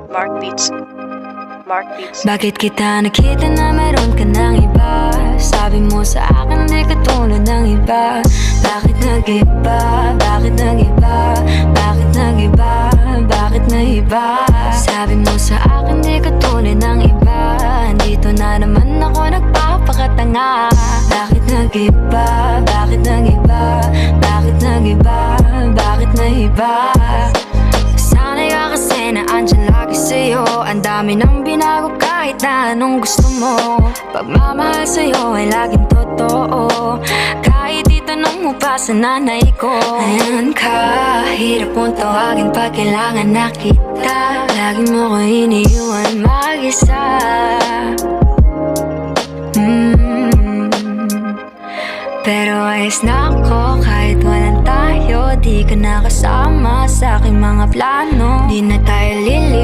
Mark Beats. Mark Beats. Bakit kita nakita na meron ka ng iba? Sabi mo sa akin di ka tulad ng iba. Bakit nag-iba? Bakit nag-iba? Bakit nag-iba? Bakit nag-iba? Sabi mo sa akin di ka tulad ng iba. Dito na naman ako nagpapakatanga. Bakit nag-iba? Bakit nag-iba? Bakit nag-iba? Bakit nag-iba? Sanay ka kasi na andyan lagi sa'yo. Ang dami nang binago kahit na anong gusto mo. Pagmamahal sa'yo ay laging totoo. Kahit itanong mo pa sa nanay ko. Ayan ka, hirap mong tawagin pag kailangan na kita. Lagi mo ko iniiwan mag-isa. Pero ayos na ako kahit walang tayo. Di ka nakasama sa aking mga plano. Di na tayo lili